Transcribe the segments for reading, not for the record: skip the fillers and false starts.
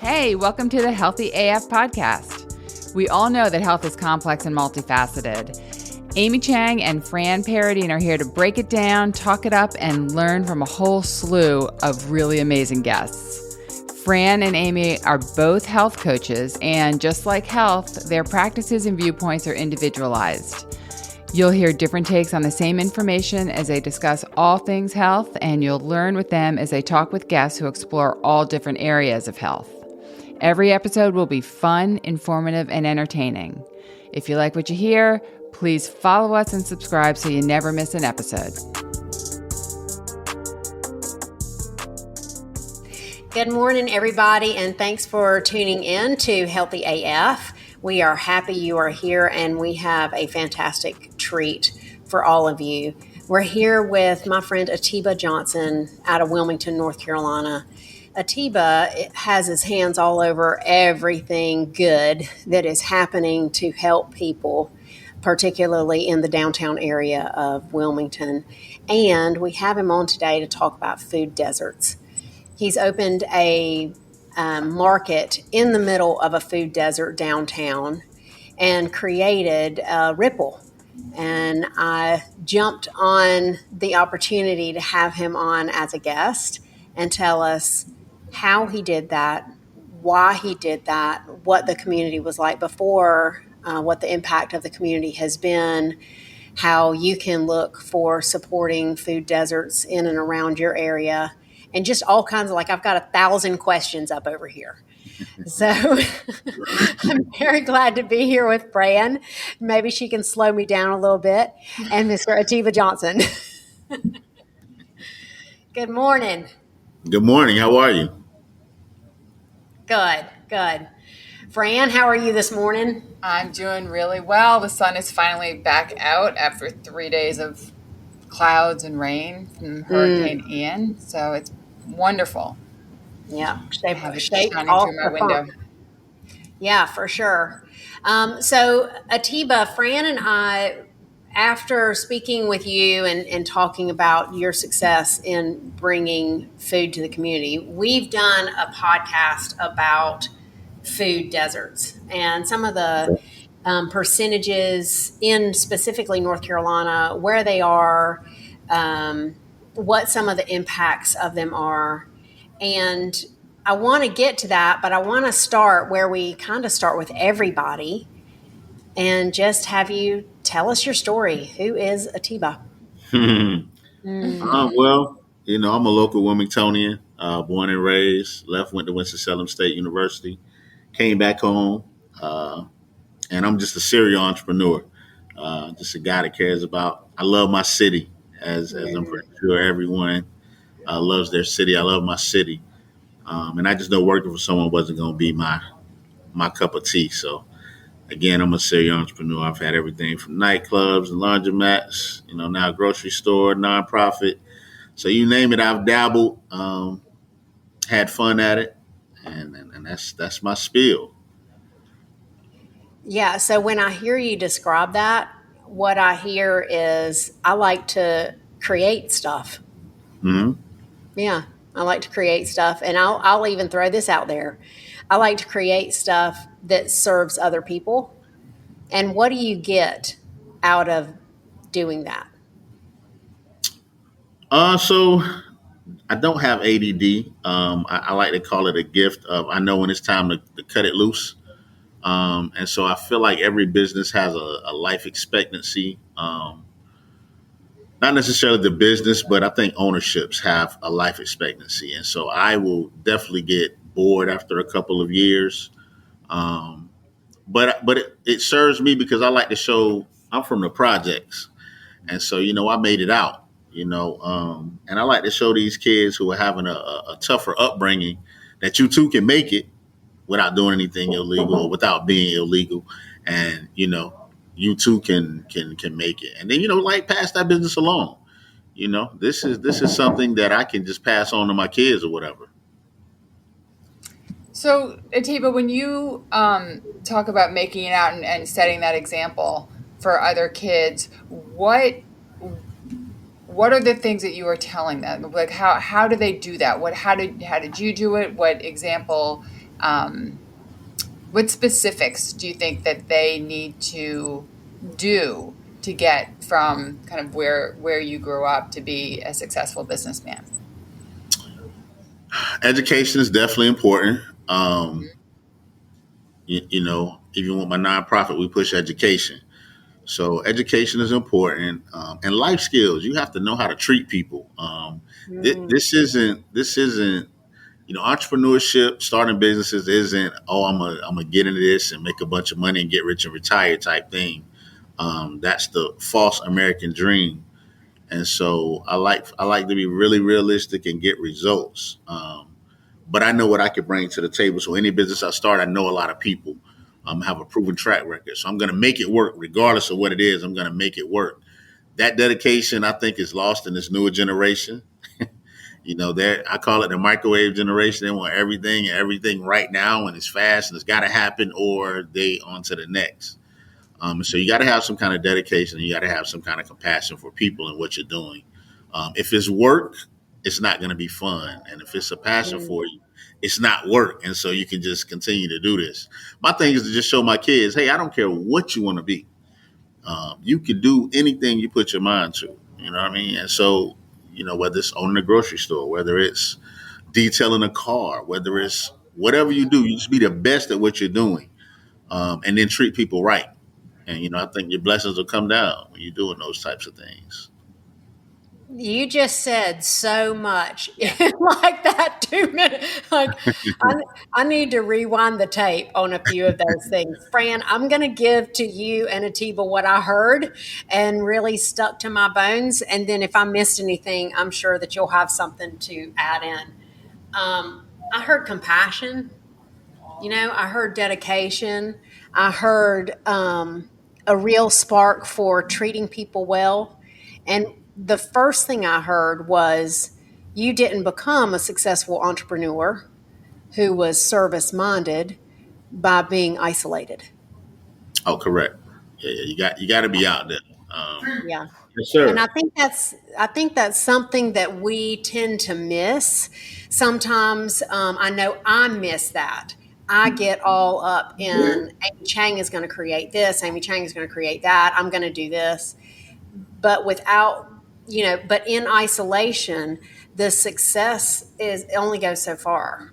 Hey, welcome to the Healthy AF podcast. We all know that health is complex and multifaceted. Amy Chang and Fran Paradine are here to break it down, talk it up, and learn from a whole slew of really amazing guests. Fran and Amy are both health coaches, and just like health, their practices and viewpoints are individualized. You'll hear different takes on the same information as they discuss all things health, and you'll learn with them as they talk with guests who explore all different areas of health. Every episode will be fun, informative, and entertaining. If you like what you hear, please follow us and subscribe so you never miss an episode. Good morning, everybody, and thanks for tuning in to Healthy AF. We are happy you are here, and we have a fantastic treat for all of you. We're here with my friend Atiba Johnson out of Wilmington, North Carolina. Atiba has his hands all over everything good that is happening to help people, particularly in the downtown area of Wilmington. And we have him on today to talk about food deserts. He's opened a market in the middle of a food desert downtown and created a Ripple. And I jumped on the opportunity to have him on as a guest and tell us how he did that, why he did that, what the community was like before, what the impact of the community has been, how you can look for supporting food deserts in and around your area, and just all kinds of, I've got 1,000 questions up over here. So I'm very glad to be here with Fran. Maybe she can slow me down a little bit. And Mr. Atiba Johnson. Good morning. Good morning. How are you? Good. Fran, how are you this morning? I'm doing really well. The sun is finally back out after 3 days of clouds and rain from Hurricane Ian. So it's wonderful. Yeah, have it shining through my window. Yeah, for sure. So Atiba, Fran and I, after speaking with you and talking about your success in bringing food to the community, we've done a podcast about food deserts and some of the percentages in specifically North Carolina, where they are, what some of the impacts of them are. And I want to get to that, but I want to start where we kind of start with everybody and just have you tell us your story. Who is Atiba? Well, I'm a local Wilmingtonian, born and raised, went to Winston-Salem State University, came back home, and I'm just a serial entrepreneur, just a guy that cares about, I love my city, as I'm pretty sure everyone loves their city. I love my city. And I just know working for someone wasn't going to be my cup of tea. So, again, I'm a serial entrepreneur. I've had everything from nightclubs and laundromats, now a grocery store, nonprofit. So you name it, I've dabbled, had fun at it, and that's my spiel. Yeah, so when I hear you describe that, what I hear is I like to create stuff. Mm-hmm. Yeah, I like to create stuff, and I'll even throw this out there. I like to create stuff that serves other people. And what do you get out of doing that? So I don't have ADD. I like to call it a gift of, I know when it's time to cut it loose. And so I feel like every business has a life expectancy. Not necessarily the business, but I think ownerships have a life expectancy. And so I will definitely get bored after a couple of years. But it serves me because I like to show I'm from the projects. And so, I made it out, and I like to show these kids who are having a tougher upbringing that you too can make it without doing anything illegal or without being illegal. And, you too can make it. And then, pass that business along. This is something that I can just pass on to my kids or whatever. So, Atiba, when you talk about making it out and setting that example for other kids, what are the things that you are telling them? Like, how do they do that? How did you do it? What example What specifics do you think that they need to do to get from kind of where you grew up to be a successful businessman? Education is definitely important. Even with my nonprofit, we push education. So education is important, and life skills. You have to know how to treat people. This isn't entrepreneurship, starting businesses isn't, I'm gonna get into this and make a bunch of money and get rich and retire type thing. That's the false American dream. And so I like to be really realistic and get results. But I know what I could bring to the table. So any business I start, I know a lot of people. Have a proven track record. So I'm going to make it work regardless of what it is. I'm going to make it work. That dedication, I think, is lost in this newer generation. I call it the microwave generation. They want everything right now, and it's fast, and it's got to happen, or they on to the next. So you got to have some kind of dedication, and you got to have some kind of compassion for people and what you're doing. If it's work, it's not going to be fun, and if it's a passion for you, it's not work. And so you can just continue to do this. My thing is to just show my kids, hey, I don't care what you want to be. You can do anything you put your mind to. You know what I mean? And so, whether it's owning a grocery store, whether it's detailing a car, whether it's whatever you do, you just be the best at what you're doing, and then treat people right. And I think your blessings will come down when you're doing those types of things. You just said so much in like that 2 minutes. Like, I need to rewind the tape on a few of those things. Fran, I'm going to give to you and Atiba what I heard and really stuck to my bones. And then if I missed anything, I'm sure that you'll have something to add in. I heard compassion. I heard dedication. I heard a real spark for treating people well. And the first thing I heard was you didn't become a successful entrepreneur who was service minded by being isolated. Oh, correct. Yeah, you got to be out there. Yeah. Yes, sir. And I think that's something that we tend to miss. Sometimes I know I miss that. I get all up in Amy Chang is going to create this, Amy Chang is going to create that, I'm going to do this. But but in isolation, the success is only goes so far.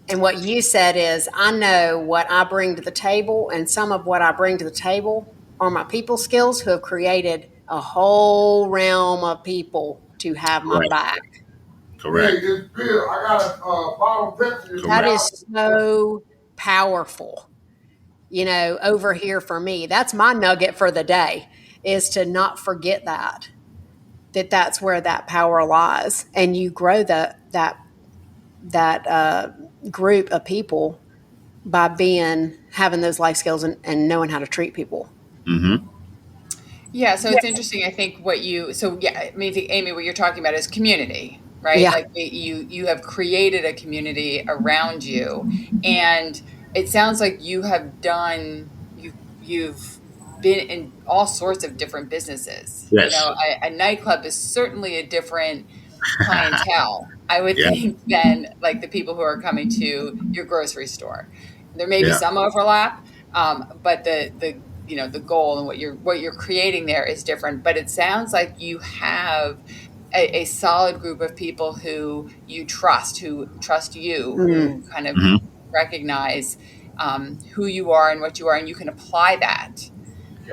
And what you said is, I know what I bring to the table, and some of what I bring to the table are my people skills who have created a whole realm of people to have my Right. back. Correct. Hey, it's Bill. I got a bottle of Pepsi. That is so powerful, over here for me. That's my nugget for the day, is to not forget that's where that power lies. And you grow that group of people by having those life skills and knowing how to treat people. Mm-hmm. Yeah, so it's interesting. I think Amy, what you're talking about is community, right? Yeah. Like you have created a community around you, and it sounds like you've been in all sorts of different businesses. Yes. A nightclub is certainly a different clientele, I would Yeah. think, than like the people who are coming to your grocery store. There may be Yeah. some overlap, but the goal and what you're creating there is different. But it sounds like you have a solid group of people who you trust, who trust you, who kind of Mm-hmm. recognize who you are and what you are, and you can apply that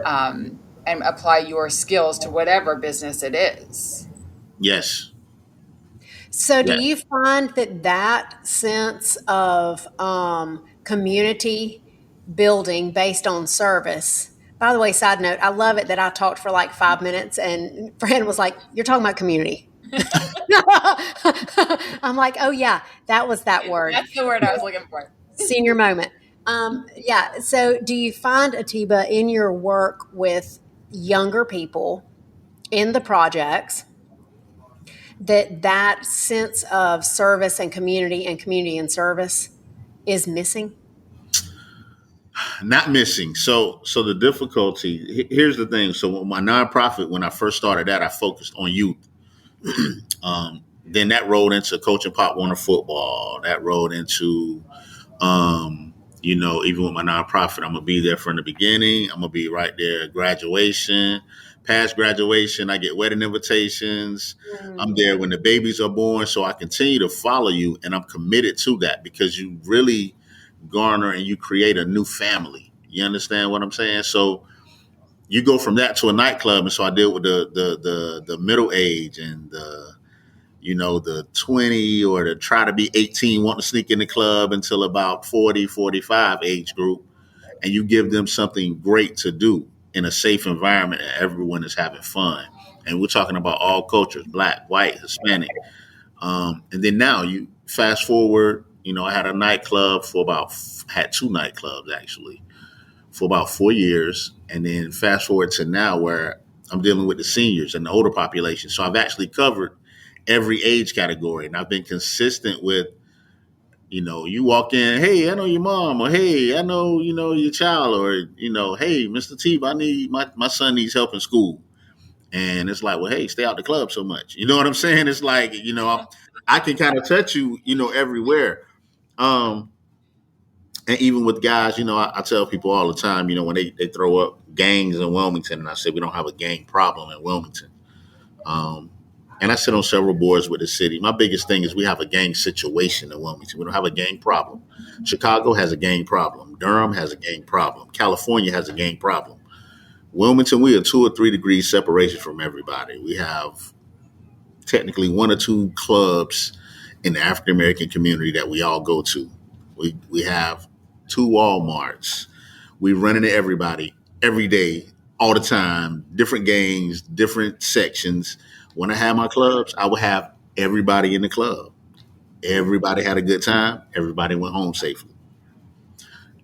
and apply your skills to whatever business it is. Yes. So do Yeah. you find that sense of community building based on service? By the way, side note, I love it that I talked for like 5 minutes and Fran was like, "You're talking about community." I'm like, "Oh yeah, that was that word." That's the word I was looking for. Senior moment. Yeah. So do you find, Atiba, in your work with younger people in the projects, that sense of service and community and service is missing? Not missing. So the difficulty, here's the thing. So my nonprofit, when I first started that, I focused on youth. then that rolled into coaching Pop Warner football. That rolled into, even with my nonprofit, I'm gonna be there from the beginning. I'm gonna be right there at graduation, past graduation. I get wedding invitations. I'm there when the babies are born. So I continue to follow you, and I'm committed to that because you really garner and you create a new family. You understand what I'm saying? So you go from that to a nightclub, and so I deal with the middle age and the 20 or the try to be 18, want to sneak in the club until about 40, 45 age group, and you give them something great to do in a safe environment and everyone is having fun. And we're talking about all cultures, black, white, Hispanic. And then now you fast forward, I had had two nightclubs actually for about 4 years. And then fast forward to now where I'm dealing with the seniors and the older population. So I've actually covered every age category. And I've been consistent with, you walk in, hey, I know your mom, or hey, I know, your child, or, hey, Mr. Atiba, I need my son needs help in school. And it's like, well, hey, stay out the club so much. You know what I'm saying? It's like, I can kind of touch you, everywhere. Um, and even with guys, I tell people all the time, when they throw up gangs in Wilmington, and I say we don't have a gang problem in Wilmington. And I sit on several boards with the city. My biggest thing is we have a gang situation in Wilmington. We don't have a gang problem. Chicago has a gang problem. Durham has a gang problem. California has a gang problem. Wilmington, we are 2 or 3 degrees separation from everybody. We have technically 1 or 2 clubs in the African American community that we all go to. We have 2 Walmarts. We run into everybody every day, all the time, different gangs, different sections. When I had my clubs, I would have everybody in the club. Everybody had a good time. Everybody went home safely.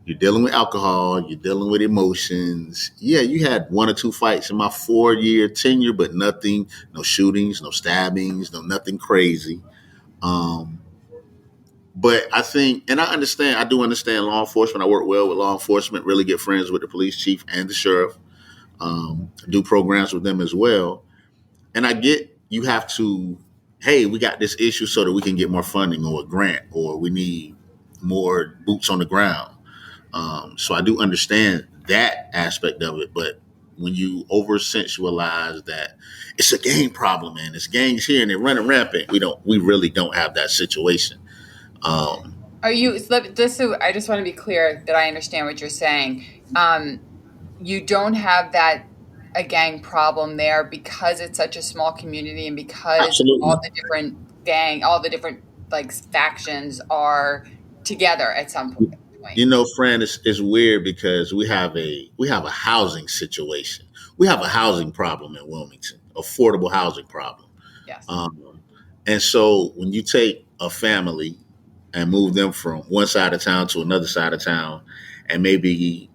You're dealing with alcohol. You're dealing with emotions. Yeah, you had 1 or 2 fights in my 4-year tenure, but nothing, no shootings, no stabbings, nothing crazy. But I think, and I do understand law enforcement. I work well with law enforcement, really get friends with the police chief and the sheriff, do programs with them as well. And I get you have to, hey, we got this issue so that we can get more funding or a grant, or we need more boots on the ground. So I do understand that aspect of it. But when you over sensualize that it's a gang problem and it's gangs here and they're running rampant, we really don't have that situation. I just want to be clear that I understand what you're saying. You don't have a gang problem there because it's such a small community and because Absolutely. all the different like factions are together at some point. Fran, it's weird because we have a housing situation. We have a housing problem in Wilmington, affordable housing problem. Yes. And so when you take a family and move them from one side of town to another side of town, and maybe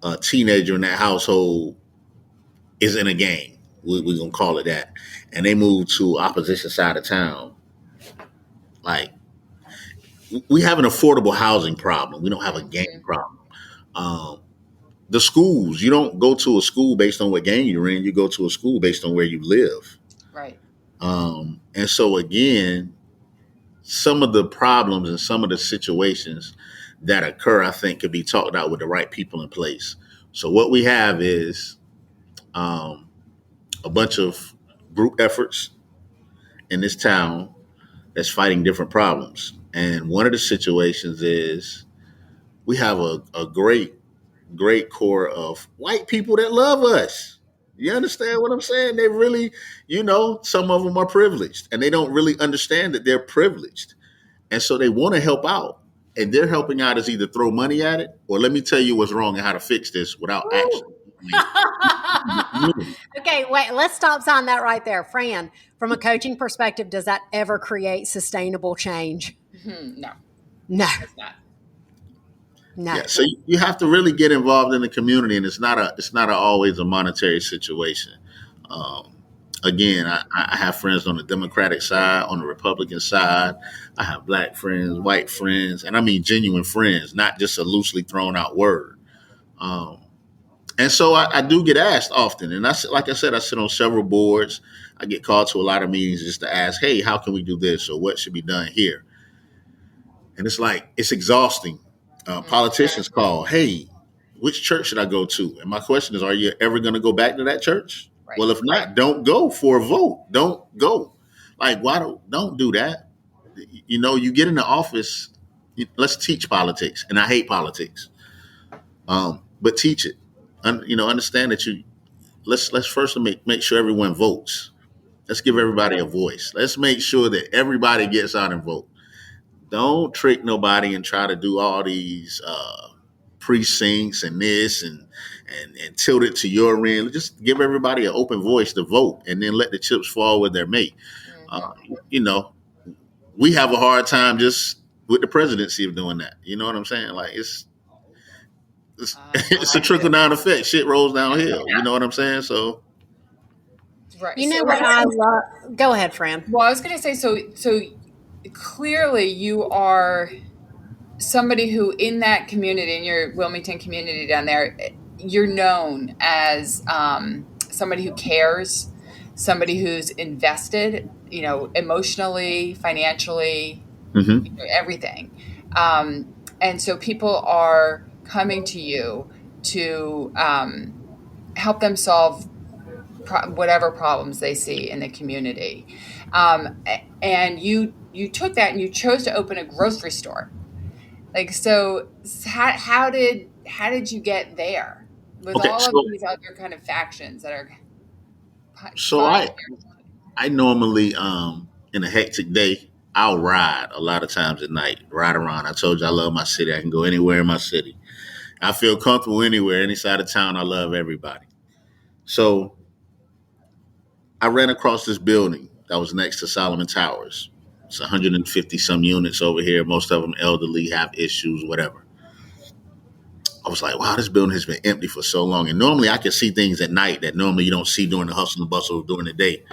a teenager in that household is in a gang, we're going to call it that, and they move to opposition side of town, like, we have an affordable housing problem. We don't have a gang problem. The schools, you don't go to a school based on what gang you're in. You go to a school based on where you live. Right. And so, again, some of the problems and some of the situations that occur, I think, could be talked out with the right people in place. So what we have is a bunch of group efforts in this town that's fighting different problems. And one of the situations is we have a great core of white people that love us. You understand what I'm saying? They really, some of them are privileged and they don't really understand that they're privileged. And so they want to help out. And their helping out is either throw money at it or let me tell you what's wrong and how to fix this without action. Okay, wait, let's stop sign that right there. Fran, from a coaching perspective, does that ever create sustainable change? No. No. It's not. No. Yeah, so you have to really get involved in the community, and it's not always a monetary situation. Again, I have friends on the Democratic side, on the Republican side. I have black friends, white friends, and I mean genuine friends, not just a loosely thrown out word. And so I do get asked often, and like I said, I sit on several boards. I get called to a lot of meetings just to ask, "Hey, how can we do this, or what should be done here?" And it's like it's exhausting. Politicians call, "Hey, which church should I go to?" And my question is, are you ever going to go back to that church? Right. Well, if not, don't go for a vote. Don't go. Like, why don't do that? You get in the office. Let's teach politics, and I hate politics. But teach it. Understand that you. Let's first make sure everyone votes. Let's give everybody a voice. Let's make sure that everybody gets out and vote. Don't trick nobody and try to do all these precincts and this and tilt it to your end. Just give everybody an open voice to vote, and then let the chips fall where they're made. Uh, you know, we have a hard time just with the presidency of doing that. You know what I'm saying? Like it's a trickle down effect. Shit rolls downhill. You know what I'm saying? So Right. You know what I love? Go ahead, Fran. Well, I was going to say, so clearly you are somebody who in that community, in your Wilmington community down there, you're known as somebody who cares, somebody who's invested, emotionally, financially, mhm. everything. And so people are coming to you to help them solve whatever problems they see in the community. And you took that and you chose to open a grocery store. So how did you get there with Okay, all of so these other kind of factions that are so vying? I normally in a hectic day I'll ride a lot of times at night, ride around. I told you I love my city. I can go anywhere in my city. I feel comfortable anywhere, any side of town. I love everybody. So I ran across this building that was next to Solomon Towers. It's 150 some units over here. Most of them elderly, have issues, whatever. I was like, wow, this building has been empty for so long. And normally I can see things at night that normally you don't see during the hustle and bustle during the day.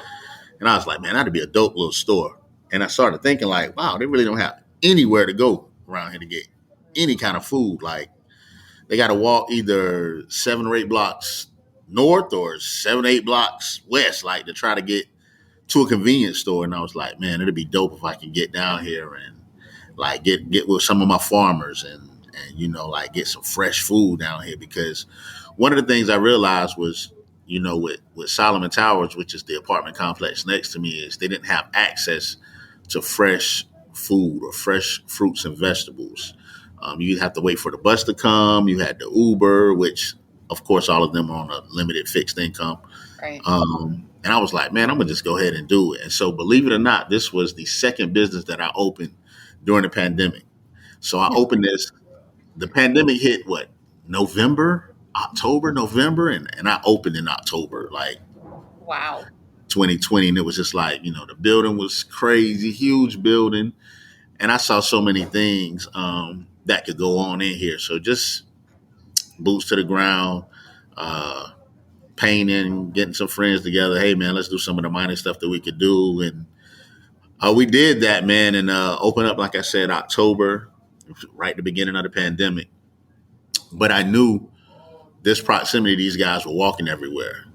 And I was like, man, that'd be a dope little store. And I started thinking like, wow, they really don't have anywhere to go around here to get any kind of food. Like they got to walk either 7 or 8 blocks north or 7 or 8 blocks west, like to try to get to a convenience store. And I was like, man, it'd be dope if I could get down here and like get with some of my farmers and like get some fresh food down here. Because one of the things I realized was, with Solomon Towers, which is the apartment complex next to me, is they didn't have access to fresh food or fresh fruits and vegetables. You'd have to wait for the bus to come. You had the Uber, which of course all of them are on a limited fixed income. Right. And I was like, man, I'm gonna just go ahead and do it. And so, believe it or not, this was the second business that I opened during the pandemic. So I opened this. The pandemic hit November, and I opened in October, like Wow. 2020, and it was just like the building was crazy, huge building, and I saw so many things that could go on in here. So just boots to the ground. Painting, getting some friends together. Hey, man, let's do some of the minor stuff that we could do. And we did that, man, and opened up, like I said, October, right at the beginning of the pandemic. But I knew this proximity, these guys were walking everywhere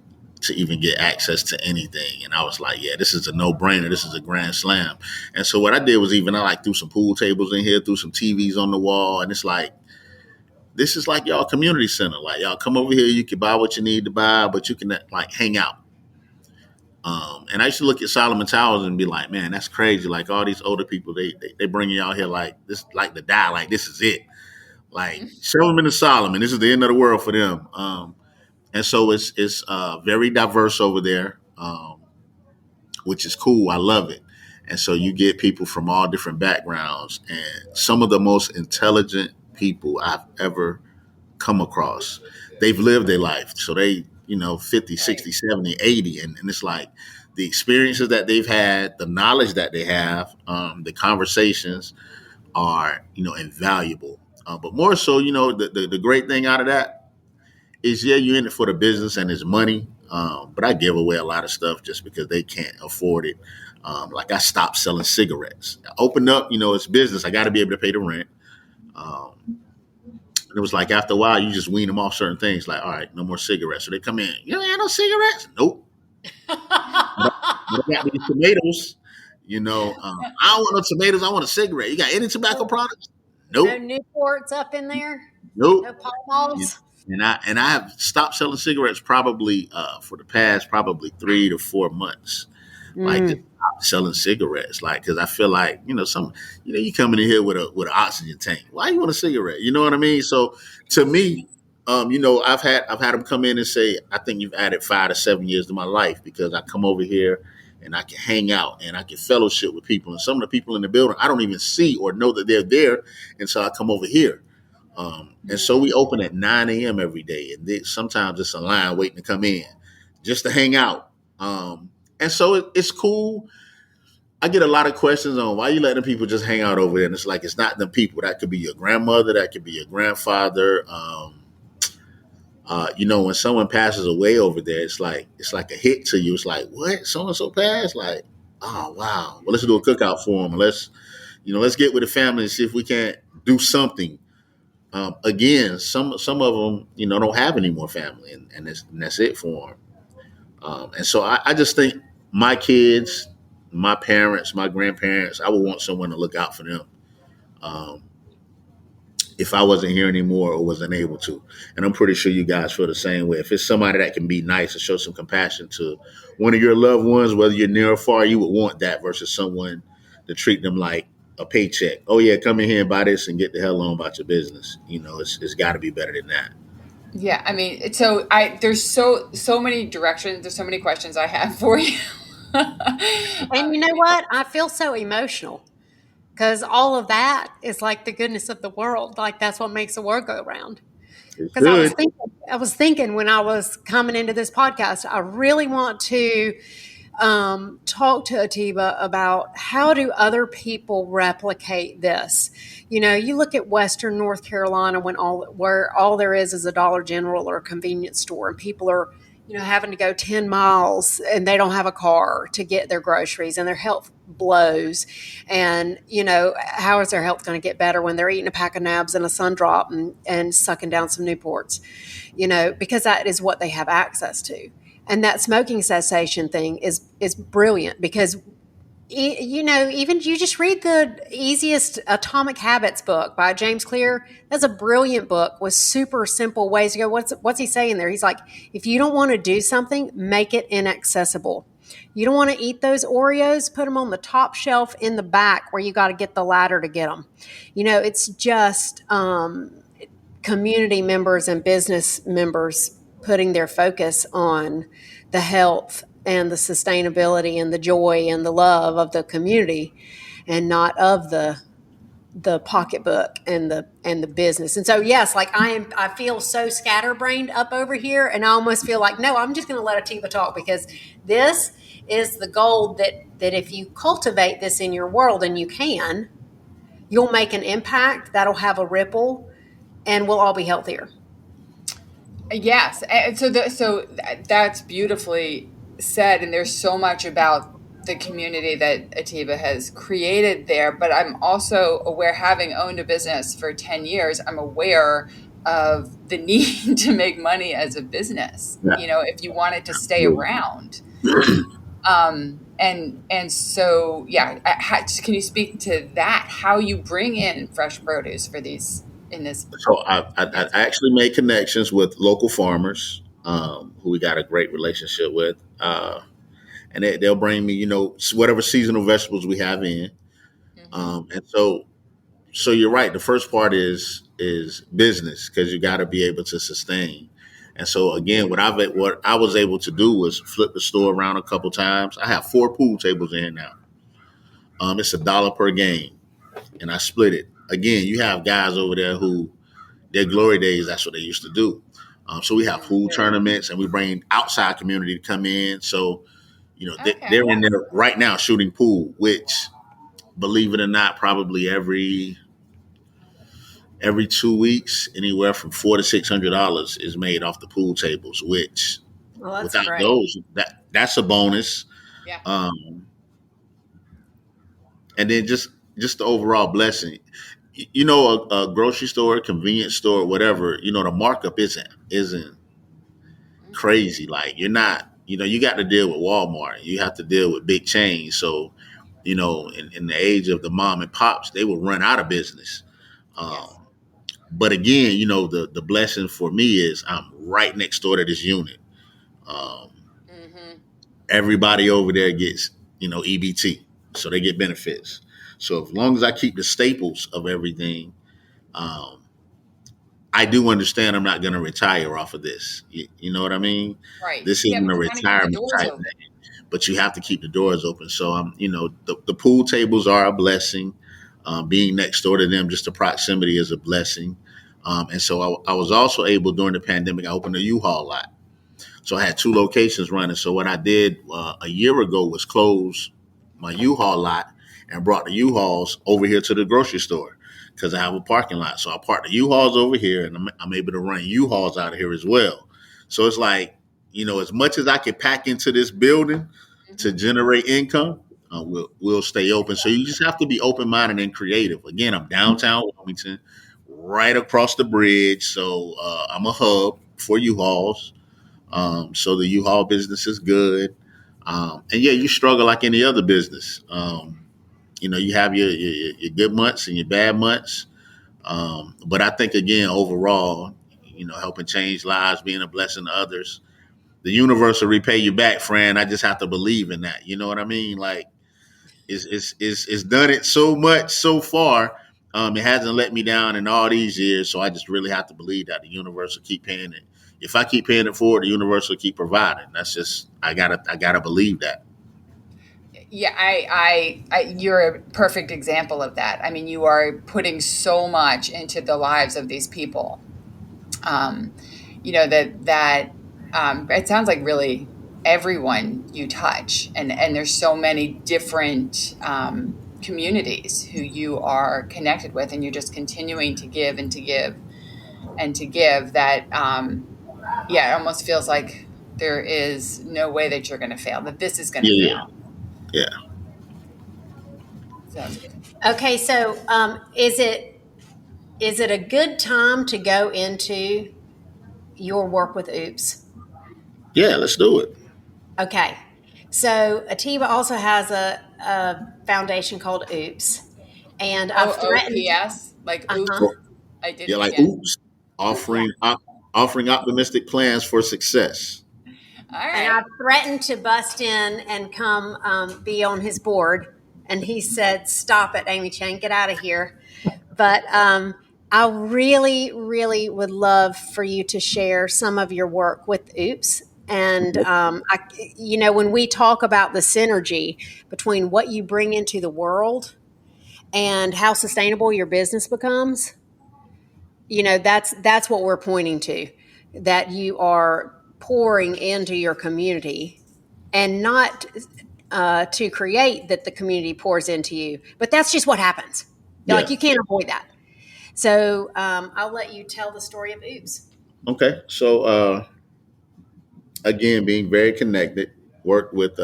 to even get access to anything. And I was like, yeah, this is a no-brainer. This is a grand slam. And so what I did was I threw some pool tables in here, threw some TVs on the wall. And it's like, this is like y'all community center. Like y'all come over here, you can buy what you need to buy, but you can like hang out. And I used to look at Solomon Towers and be like, man, that's crazy. Like all these older people, they bring you out here like this, like to die. Like this is it. Like Solomon and Solomon, this is the end of the world for them. And so it's very diverse over there, which is cool. I love it. And so you get people from all different backgrounds and some of the most intelligent people I've ever come across. They've lived their life. So they, 50, 60, 70, 80. And it's like the experiences that they've had, the knowledge that they have, the conversations are, invaluable. But more so, the great thing out of that is, yeah, you're in it for the business and it's money. But I give away a lot of stuff just because they can't afford it. Like I stopped selling cigarettes. I opened up, it's business. I got to be able to pay the rent. it was like after a while, you just wean them off certain things. Like, all right, no more cigarettes. So they come in. You don't have no cigarettes? Nope. But I got these tomatoes. I don't want no tomatoes. I want a cigarette. You got any tobacco products? No Nope. Newports up in there. Nope. No Pall Malls. And I have stopped selling cigarettes probably for the past probably 3 to 4 months. Like just stop selling cigarettes, like because I feel like you coming in here with an oxygen tank. Why you want a cigarette? You know what I mean? So to me, I've had them come in and say, I think you've added 5 to 7 years to my life because I come over here and I can hang out and I can fellowship with people. And some of the people in the building I don't even see or know that they're there, and so I come over here. And so we open at 9 a.m. every day, and sometimes it's a line waiting to come in just to hang out. And so it's cool. I get a lot of questions on why you letting people just hang out over there. And it's like, it's not them people. That could be your grandmother. That could be your grandfather. When someone passes away over there, it's like a hit to you. It's like, what? So-and-so passed? Like, oh, wow. Well, let's do a cookout for them. Let's get with the family and see if we can't do something. Again, some of them, don't have any more family, and that's it for them. And so I just think my kids, my parents, my grandparents, I would want someone to look out for them if I wasn't here anymore or wasn't able to. And I'm pretty sure you guys feel the same way. If it's somebody that can be nice and show some compassion to one of your loved ones, whether you're near or far, you would want that versus someone to treat them like a paycheck. Oh, yeah, come in here and buy this and get the hell on about your business. It's got to be better than that. Yeah, I mean, there's so many directions. There's so many questions I have for you. And you know what? I feel so emotional because all of that is like the goodness of the world. Like that's what makes the world go round. Because I was thinking when I was coming into this podcast, I really want to talk to Atiba about how do other people replicate this. You look at Western North Carolina where all there is a Dollar General or a convenience store, and people are having to go 10 miles and they don't have a car to get their groceries, and their health blows. And how is their health going to get better when they're eating a pack of nabs and a sun drop and sucking down some Newports? Because that is what they have access to. And that smoking cessation thing is brilliant because, even you just read the Easiest Atomic Habits book by James Clear. That's a brilliant book with super simple ways to go. What's he saying there? He's like, if you don't want to do something, make it inaccessible. You don't want to eat those Oreos, put them on the top shelf in the back where you got to get the ladder to get them. It's just community members and business members putting their focus on the health and the sustainability and the joy and the love of the community, and not of the pocketbook and the business. And so, yes, like I feel so scatterbrained up over here, and I almost feel like, no, I'm just going to let Atiba talk, because this is the gold that if you cultivate this in your world, and you'll make an impact that'll have a ripple, and we'll all be healthier. Yes, and so that's beautifully said, and there's so much about the community that Atiba has created there. But I'm also aware, having owned a business for 10 years, I'm aware of the need to make money as a business. Yeah. If you want it to stay around. And so, yeah, can you speak to that? How you bring in fresh produce for these? So I actually made connections with local farmers who we got a great relationship with, and they'll bring me, whatever seasonal vegetables we have in. And so you're right. The first part is business, because you got to be able to sustain. And so again, what I was able to do was flip the store around a couple times. I have 4 pool tables in now. It's $1 per game, and I split it. Again, you have guys over there who their glory days, that's what they used to do. So we have pool tournaments, and we bring outside community to come in. So, they're in there right now shooting pool, which, believe it or not, probably every 2 weeks, anywhere from $400 to $600 is made off the pool tables, which without great. those, that's a bonus. Yeah. And then just the overall blessing. a grocery store, convenience store, whatever, the markup isn't crazy. Like you're not, you got to deal with Walmart. You have to deal with big chains. So, in the age of the mom and pops, they will run out of business. Um, Yes. but again, the blessing for me is I'm right next door to this unit. Um, Mm-hmm. Everybody over there gets, EBT. So they get benefits. So as long as I keep the staples of everything, um, I do understand I'm not going to retire off of this. You know what I mean? Right. This Yeah, isn't a but you want to keep the retirement doors type open. thing, but you have to keep the doors open. So the pool tables are a blessing. Being next door to them, just the proximity is a blessing. And so I was also able during the pandemic, I opened a U-Haul lot. So I had two locations running. So what I did a year ago was close my U-Haul lot and brought the U-Hauls over here to the grocery store because I have a parking lot. So I parked the U-Hauls over here, and I'm able to run U-Hauls out of here as well. So it's like, as much as I can pack into this building to Mm-hmm. generate income, we'll stay open. So you just have to be open-minded and creative. Again, I'm downtown Wilmington, right across the bridge. So I'm a hub for U-Hauls. So the U-Haul business is good. And yeah, you struggle like any other business. You have your good months and your bad months. But I think again, overall, helping change lives, being a blessing to others, the universe will repay you back, friend. I just have to believe in that. You know what I mean? Like it's done it so much so far. It hasn't let me down in all these years. So I just really have to believe that the universe will keep paying it. If I keep paying it forward, the universe will keep providing. That's just I gotta believe that. Yeah, you're a perfect example of that. I mean, you are putting so much into the lives of these people. Um, that it sounds like really everyone you touch, and there's so many different communities who you are connected with, and you're just continuing to give and to give and to give. That yeah, it almost feels like there is no way that you're going to fail. That this is going to Yeah, fail. yeah, So. Okay, so is it a good time to go into your work with Oops? yeah. Let's do it. Okay, so Atiba also has a foundation called Oops, and I've threatened. OOPS, like Uh oops, huh. So, I did yeah, it like again. oops, Yeah. offering optimistic plans for success. All And right. I've threatened to bust in and come be on his board. And he said, "Stop it, Amy Chang, get out of here." But I really, really would love for you to share some of your work with Oops. And when we talk about the synergy between what you bring into the world and how sustainable your business becomes, that's what we're pointing to. That you are pouring into your community and not to create that the community pours into you. But that's just what happens. Like Yeah. you can't avoid that. So I'll let you tell the story of Oops. Okay. So again, being very connected, worked with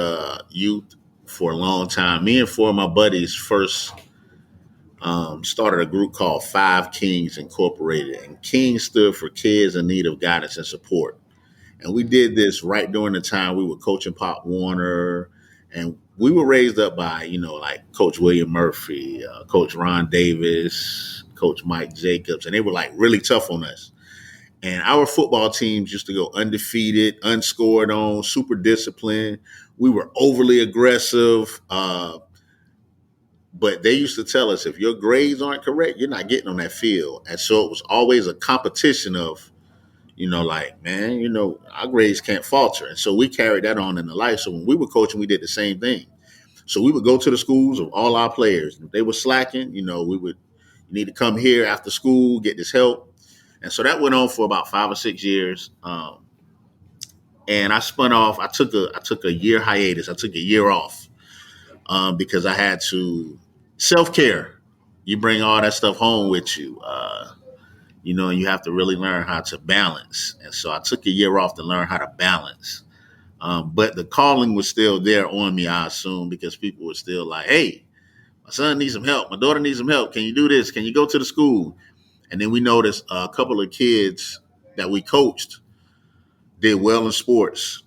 youth for a long time. Me and four of my buddies first started a group called Five Kings Incorporated, and King stood for Kids in Need of Guidance and Support. And we did this right during the time we were coaching Pop Warner, and we were raised up by like Coach William Murphy, Coach Ron Davis, Coach Mike Jacobs, and they were like really tough on us. And our football teams used to go undefeated, unscored on, super disciplined. We were overly aggressive. But they used to tell us if your grades aren't correct, you're not getting on that field. And so it was always a competition of, like, man, our grades can't falter. And so we carried that on in the life. So when we were coaching, we did the same thing. So we would go to the schools of all our players. If they were slacking, we would, you need to come here after school, get this help. And so that went on for about 5 or 6 years. And I spun off. I took a year hiatus. I took a year off because I had to self care. You bring all that stuff home with you, and you have to really learn how to balance. And so I took a year off to learn how to balance. But the calling was still there on me, I assume, because people were still like, "Hey, My son needs some help. My daughter needs some help. Can you do this? Can you go to the school? And then we noticed a couple of kids that we coached did well in sports,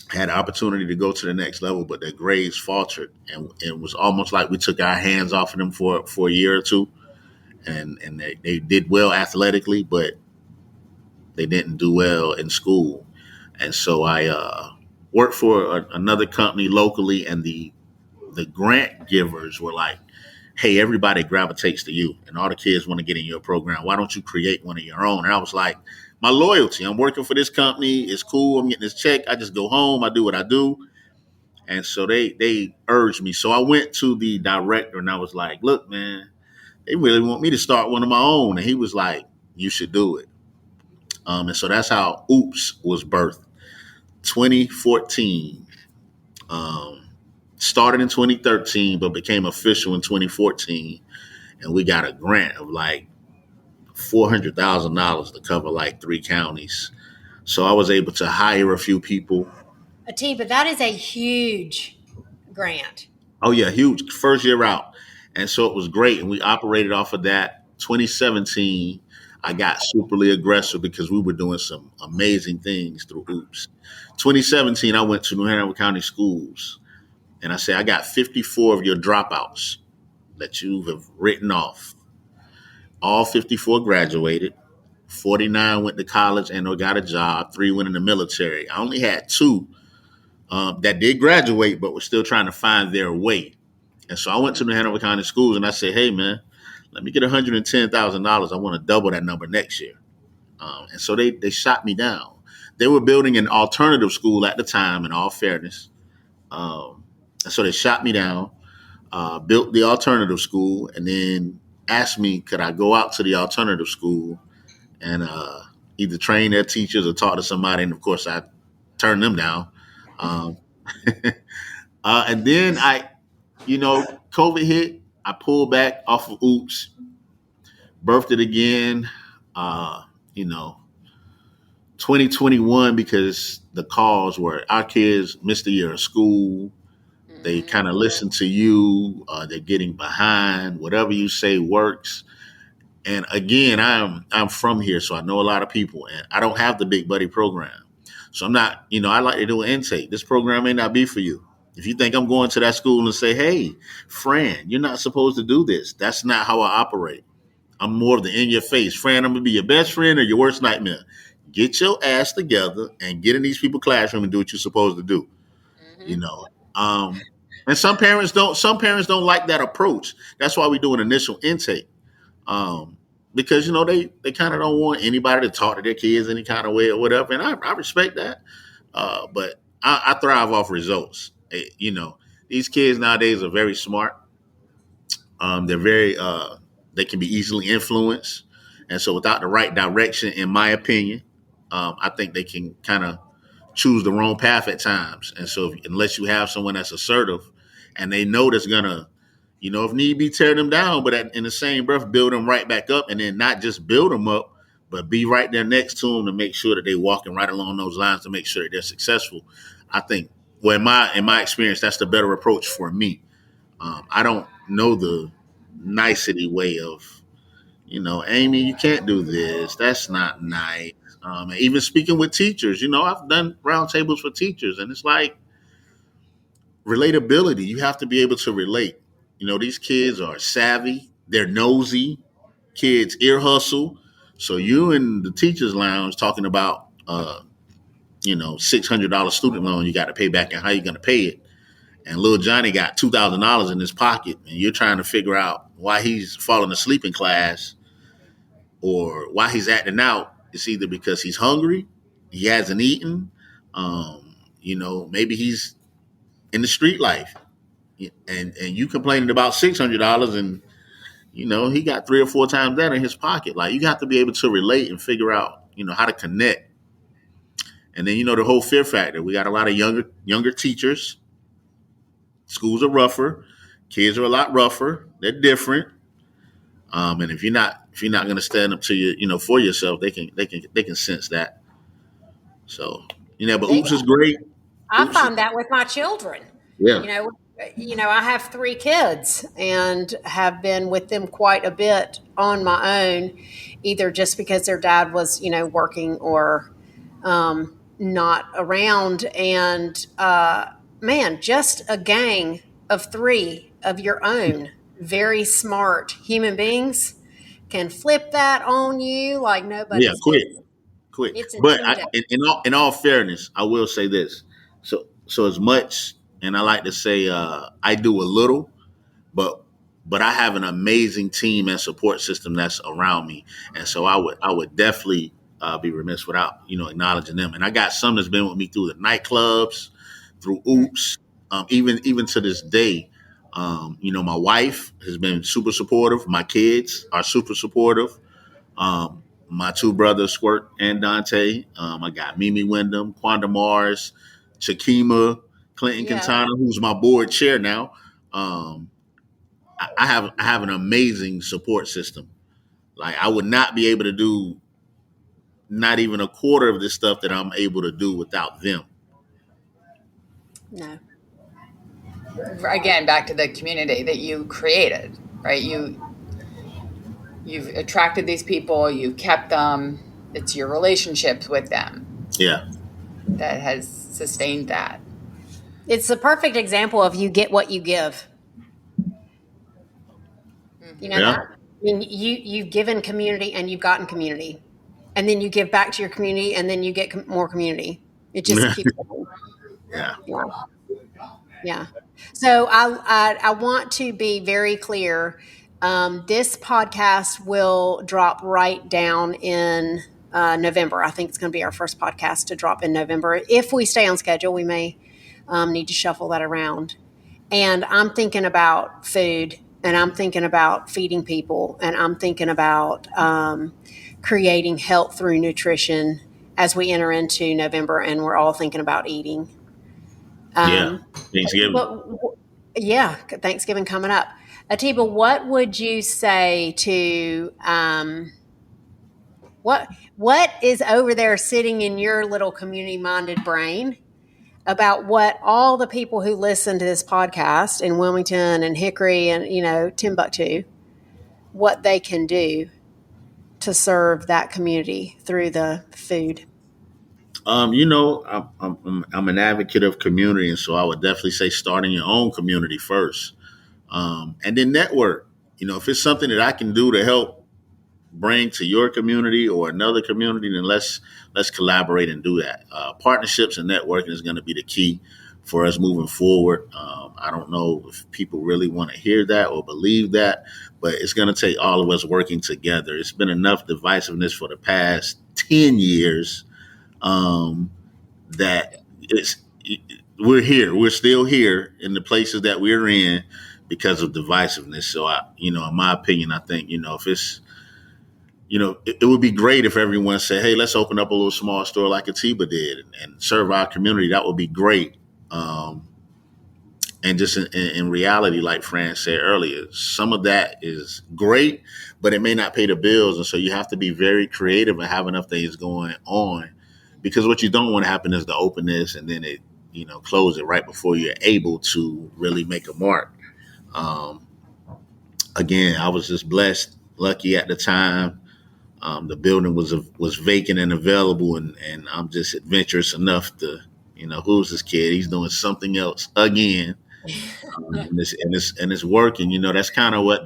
had an opportunity to go to the next level, but their grades faltered. And it was almost like we took our hands off of them for a year or two. And they did well athletically, but they didn't do well in school. And so I worked for another company locally, and the grant givers were like, hey, everybody gravitates to you, and all the kids want to get in your program. Why don't you create one of your own? And I was like, my loyalty. I'm working for this company. It's cool. I'm getting this check. I just go home. I do what I do. And so they urged me. So I went to the director and I was like, look, man, they really want me to start one of my own. And he was like, you should do it. And so that's how Oops was birthed. 2014. Started in 2013, but became official in 2014. And we got a grant of like $400,000 to cover like 3 counties. So I was able to hire a few people. Atiba, that is a huge grant. Oh yeah, huge. First year out. And so it was great. And we operated off of that. 2017, I got superly aggressive because we were doing some amazing things through Oops. 2017, I went to New Hanover County Schools and I said, I got 54 of your dropouts that you have written off. All 54 graduated. 49 went to college and or got a job. 3 went in the military. I only had 2 that did graduate, but were still trying to find their way. And so I went to the Hanover County Schools and I said, hey, man, let me get $110,000. I want to double that number next year. And so they shot me down. They were building an alternative school at the time, in all fairness. And so they shot me down, built the alternative school, and then asked me, could I go out to the alternative school and either train their teachers or talk to somebody. And of course, I turned them down. And then COVID hit. I pulled back off of Oops, birthed it again, 2021, because the cause were our kids missed a year of school. They kind of listen to you. They're getting behind. Whatever you say works. And again, I'm from here, so I know a lot of people, and I don't have the Big Buddy program. So I'm not, I like to do an intake. This program may not be for you. If you think I'm going to that school and say, hey, Fran, you're not supposed to do this. That's not how I operate. I'm more of the in your face. Fran, I'm going to be your best friend or your worst nightmare. Get your ass together and get in these people's classroom and do what you're supposed to do. And some parents don't like that approach. That's why we do an initial intake. Because they kind of don't want anybody to talk to their kids any kind of way or whatever, and I respect that. But I thrive off results. These kids nowadays are very smart. They're very they can be easily influenced, and so without the right direction, in my opinion, I think they can kind of choose the wrong path at times. And so unless you have someone that's assertive and they know that's gonna, if need be, tear them down, but in the same breath, build them right back up, and then not just build them up, but be right there next to them to make sure that they're walking right along those lines to make sure that they're successful. I think, well, in my experience, that's the better approach for me. I don't know the nicety way of, Amy, you can't do this. That's not nice. And even speaking with teachers, I've done roundtables for teachers, and it's like relatability. You have to be able to relate. These kids are savvy. They're nosy. Kids ear hustle. So you in the teacher's lounge talking about, $600 student loan you got to pay back and how you're going to pay it. And little Johnny got $2,000 in his pocket, and you're trying to figure out why he's falling asleep in class or why he's acting out. It's either because he's hungry, he hasn't eaten, maybe he's in the street life, and you complaining about $600, and he got 3 or 4 times that in his pocket. Like, you have to be able to relate and figure out, how to connect. And then, the whole fear factor. We got a lot of younger teachers. Schools are rougher. Kids are a lot rougher. They're different. And if you're not going to stand up to you, for yourself, they can sense that. So, but Oops is great. I find that with my children. Yeah. I have 3 kids and have been with them quite a bit on my own, either just because their dad was, working or not around. And man, just a gang of 3 of your own very smart human beings can flip that on you like Yeah, nobody's quick, business. quick. It's But intimidating. in all fairness, I will say this. So as much, and I like to say, I do a little, but I have an amazing team and support system that's around me, and so I would definitely be remiss without acknowledging them. And I got some that's been with me through the nightclubs, through Oops, even to this day. My wife has been super supportive. My kids are super supportive. My 2 brothers, Squirt and Dante. I got Mimi Wyndham, Quanda Mars, Chakima, Clinton Yeah. Quintana, who's my board chair now. Um, I have an amazing support system. Like I would not be able to do not even a quarter of the stuff that I'm able to do without them. No. Again, back to the community that you created, right? You've attracted these people, you've kept them. It's your relationships with them Yeah, that has sustained that. It's the perfect example of you get what you give. You know yeah, that? I mean, you've given community and you've gotten community, and then you give back to your community, and then you get more community. It just keeps going. yeah. Yeah, yeah. So I want to be very clear. This podcast will drop right down in November. I think it's going to be our first podcast to drop in November. If we stay on schedule, we may need to shuffle that around. And I'm thinking about food, and I'm thinking about feeding people, and I'm thinking about creating health through nutrition as we enter into November, and we're all thinking about eating. Yeah. Um, Thanksgiving. but yeah, Thanksgiving coming up. Atiba, what would you say to what is over there sitting in your little community minded brain about what all the people who listen to this podcast in Wilmington and Hickory and Timbuktu, what they can do to serve that community through the food? I'm an advocate of community, and so I would definitely say starting your own community first, and then network. If it's something that I can do to help bring to your community or another community, then let's collaborate and do that. Partnerships and networking is going to be the key for us moving forward. I don't know if people really want to hear that or believe that, but it's going to take all of us working together. It's been enough divisiveness for the past 10 years, um, that we're here. We're still here in the places that we're in because of divisiveness. So in my opinion, I think if it's it would be great if everyone said, "Hey, let's open up a little small store like Atiba did and serve our community." That would be great. And just in reality, like Fran said earlier, some of that is great, but it may not pay the bills, and so you have to be very creative and have enough things going on. Because what you don't want to happen is the openness, and then it close it right before you're able to really make a mark. Um, Again, I was just blessed, lucky at the time. The building was vacant and available, and I'm just adventurous enough to, who's this kid? He's doing something else again, and it's working. That's kind of what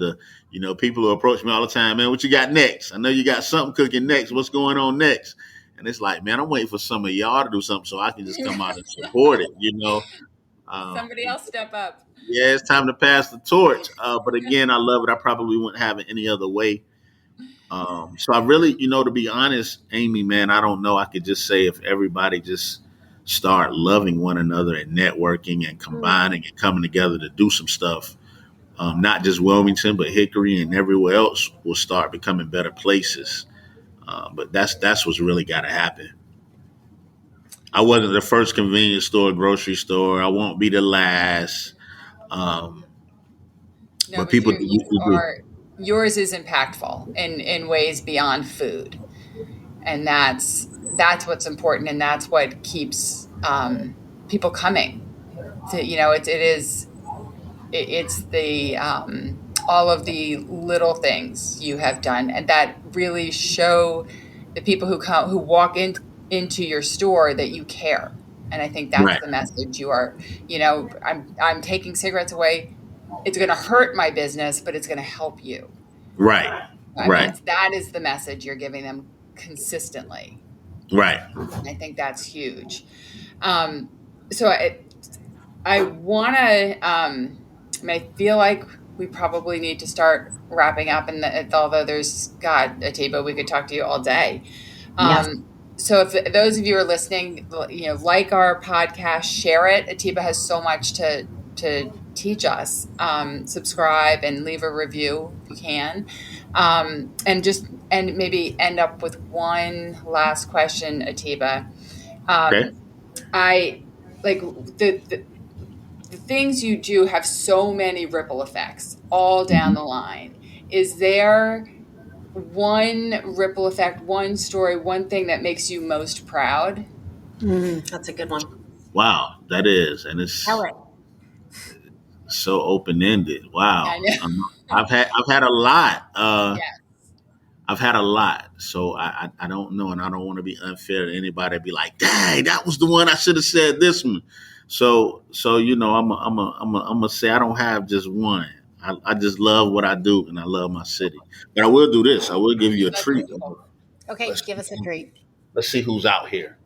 people who approach me all the time. Man, what you got next? I know you got something cooking next. What's going on next? And it's like, man, I'm waiting for some of y'all to do something so I can just come out and support it. Um, Somebody else step up. yeah, it's time to pass the torch. But again, I love it. I probably wouldn't have it any other way. So I really, to be honest, Amy, man, I don't know. I could just say if everybody just start loving one another and networking and combining and coming together to do some stuff, not just Wilmington, but Hickory and everywhere else will start becoming better places. But that's what's really got to happen. I wasn't the first convenience store, grocery store. I won't be the last. Um, No, but but people you do. are yours is impactful in ways beyond food, and that's what's important, and that's what keeps people coming. So, it is. it's the all of the little things you have done, and that really show the people who walk into your store that you care. And I think that's Right. the message you are. I'm taking cigarettes away. It's going to hurt my business, but it's going to help you. Right. I mean, Right. that is the message you're giving them consistently. Right. I think that's huge. So I want to. I feel like we probably need to start wrapping up. And although there's God, Atiba, we could talk to you all day. Yes. So if those of you are listening, like our podcast, share it. Atiba has so much to teach us. Subscribe and leave a review if you can. And maybe end up with one last question, Atiba. Okay. I like the things you do have so many ripple effects all down the line. Is there one ripple effect, one story, one thing that makes you most proud? That's a good one. Wow, that is, and it's Tell it. so open ended. I Wow, know. I've had a lot. Yeah. I've had a lot, so I don't know, and I don't want to be unfair to anybody. Be like, dang, that was the one I should have said this one. So I'm gonna say I don't have just one. I just love what I do, and I love my city. But I will do this. I will give you a That's treat. beautiful. Okay, give us a treat. Let's see who's out here,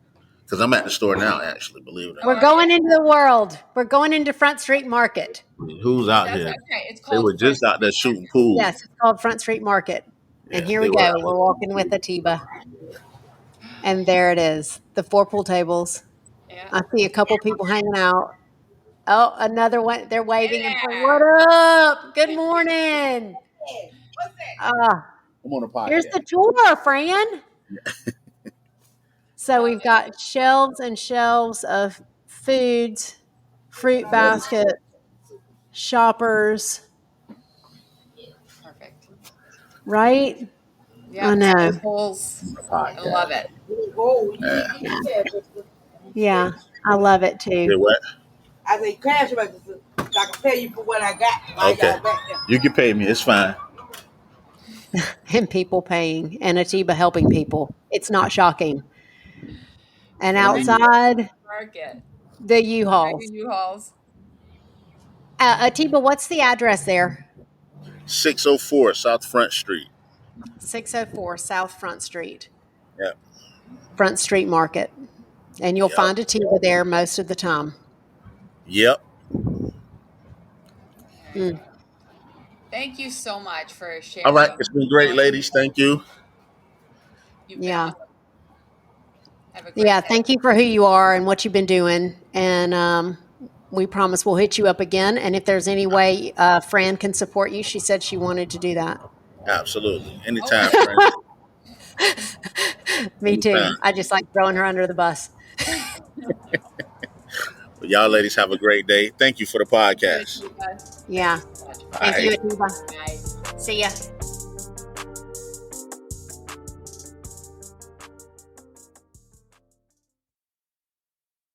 because I'm at the store now. Actually, believe it or We're going into the world. We're going into Front Street Market. not, who's out That's here? okay. It's They called were just out there shooting pool. Yes, it's called Front Street Market. And Yeah, here they we were go. out We're walking with Atiba. And there it is. The 4 pool tables. Yeah. I see a couple people hanging out. Oh, another one. They're waving and saying, Yeah. "What up? Good morning." I'm on a podcast. Here's the tour, Fran. So we've got shelves and shelves of foods, fruit basket, shoppers, Perfect. right? Yeah. I know. Staples. I love it. Yeah, I love it Yeah, too. what? I say cash register. I can pay you for what I got. While Okay. y'all back there. You can pay me. It's fine. And people paying and Atiba helping people. It's not shocking. And outside, Market. the U-Hauls. U-Hauls. Atiba, what's the address there? 604 South Front Street. 604 South Front Street. Yep. Front Street Market. And you'll Yep. find Atiba there most of the time. Yep. Mm. Thank you so much for sharing. All right. It's been great, ladies. Thank you. You've been Yeah. awesome. Have a great Yeah, day. thank you for who you are and what you've been doing. And we promise we'll hit you up again. And if there's any way Fran can support you, she said she wanted to do that. Absolutely. Anytime, friend. Me too. Anytime. I just like throwing her under the bus. But y'all ladies have a great day. Thank you for the podcast. Yeah. All Thank you, right. Atiba. Bye. See ya.